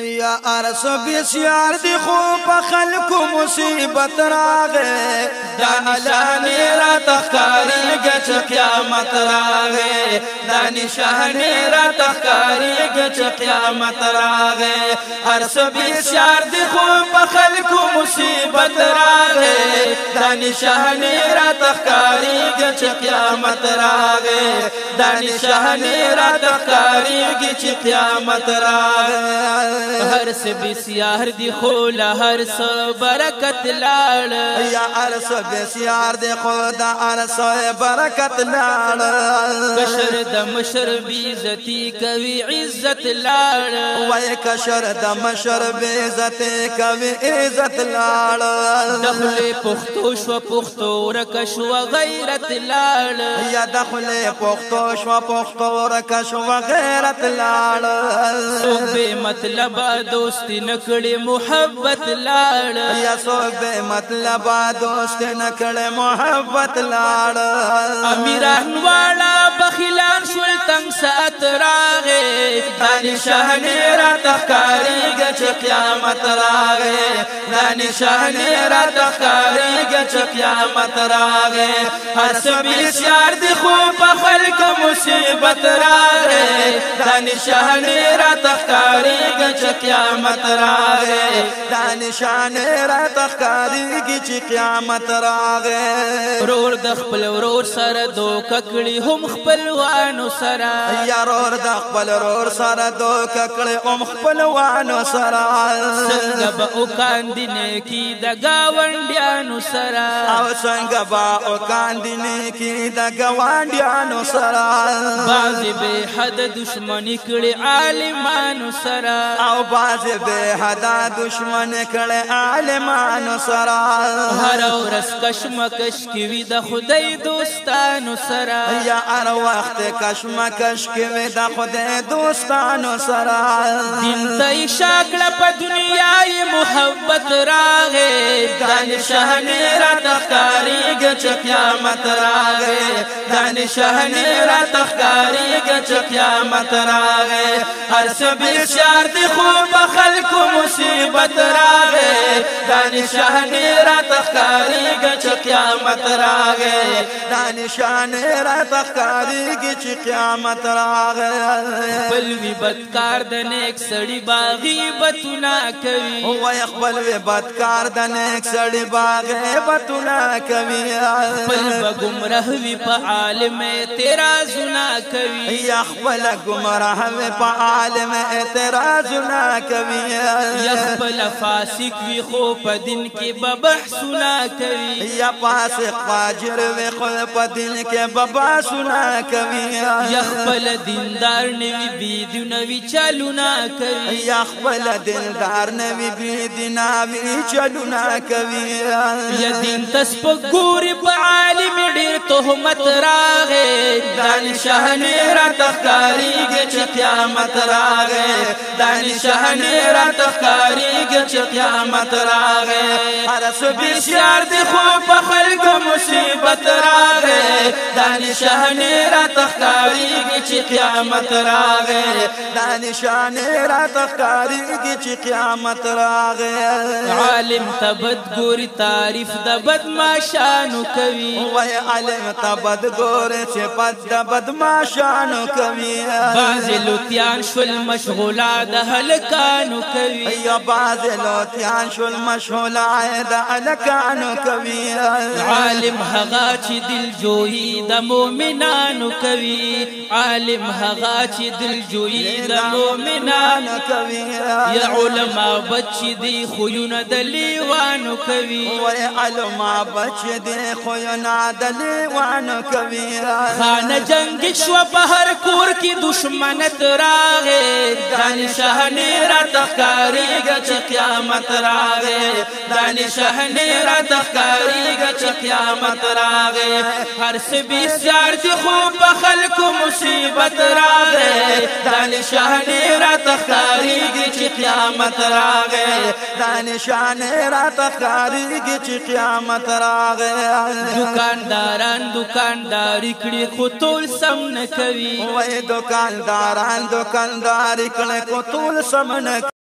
یا عرص بسیار دی خوب خلق مصیبت راغے دانشانی را تخکاری گچ قیامت راغے دانشانی را تخکاری گچ قیامت راغے عرص بسیار دی خوب خلق مصیبت راغے دانشانی را تخکاری گچ قیامت راغے دانشانی را تخکاری گچ قیامت راغے ہر سے بسیار دی خولا ہر سو برکت لاڑ یا عرص بسیار دی خدا عرص برکت لاڑ کشر د مشر بیزتی کوي عزت لاڑ وای کشر د مشر بیزتی کوي عزت لاڑ دخل پختو شو پختو رکش و غیرت لاڑ یا دخل پختو شو پختو رکش و غیرت لاڑ صحبه مطلب دوستی نکڑی محبت لاڑ یا صحبه مطلب دوستی نکڑی محبت لاڑ امیران والا بخیلان شول تنگ سات راغے دانشانی را تخکاری گچ قیامت راغے دانشانی را تخکاری گچ قیامت راغے ہر سبی سیار دی خوب خلق مصیبت راغے دانشانی را تخکاری گچ قیامت راغے دانشانی را تخکاری گچ قیامت راغے رور دخپل ورور سر دو ککڑی هم خپلوانو سرا یا رور دخپل رور سر دو ککڑی هم خپلوانو سرا سنگ با اوکان دینے کی دا گاونڈیانو سرا او سنگ با اوکان دینے کی دا گاونڈیانو سرا بازی بے حد دشمنی کڑی عالمانو سرا او بازی بے حد دشمنی کڑی عالمانو سرا ہر ورس کشمکش کیوی دا خدای دوستانو سرا یا ار وقت کشمکش کیوی دا خدای دوستانو سرا دین تای شاکڑا پا دنیای محبت راغے دانشانی را تخکاری گچ قیامت راغے دانشانی را تخکاری گچ قیامت راغے ہر سبی شار دی خوب خلق مصیبت راغے دانشانی را تخکاری گچ قیامت راغے دانشانی را تخکاری گچ قیامت راغے پلوی بدکار د نیک سړی باغی بتونا کوي وای خپل وی بدکار د نیک سړی باغی بتونا کوي خپل گمراه وی په عالم اعتراضنا کوي یا خپل گمراه وی په عالم اعتراضنا کوي یا خپل فاسق وی خو په دین کې بحثنا کوي یا فاسق فاجر وی خو په دین کې بحثنا کوي یا خپل دیندار نوی بی دینوی چلونا کوي یا خپل دیندار نوی بی دینوی چلونا کوي یا دین تسپک ګوري په عالم ډیر تهمت راغې دانشانی را تخکاری گچ قیامت راغې دانشانی را تخکاری گچ قیامت راغې هر سبی سیار دی خوب خلق مصیبت راغې دانشانی را تخکاری گچ قیامت راغے دانشانی را تخکاری گچ قیامت راغے عالم تبد گوری تعریف د بدماشانو کوي وای عالم تبد گوری صفت د بدماشانو کوي باز لوتیان شول مشغولا د هلکانو کوي یا باز لوتیان شول مشغولا د هلکانو کوي عالم هغه چې دل جوړي د مؤمنانو کوي عالم هغه چې دل جوړي د مؤمنانو کوي یا علماء بچي دی خوونه د لیوانو کوي وای علماء بچي دی خوونه د لیوانو کوي خانه جنگ شو په هر کور کې دشمنت راغې دانشانی را تخکاری گچ قیامت راغې دانشانی را تخکاری گچ قیامت راغې هر سبی سیار دی خوب خلق مصیبت راغے دانشانی را تخکاری گچ قیامت راغے دانشانی را تخکاری گچ قیامت راغے دکانداران دکانداری کڑی خطول سم نکوی وای دکانداران دکانداری کړه کو ټول سمن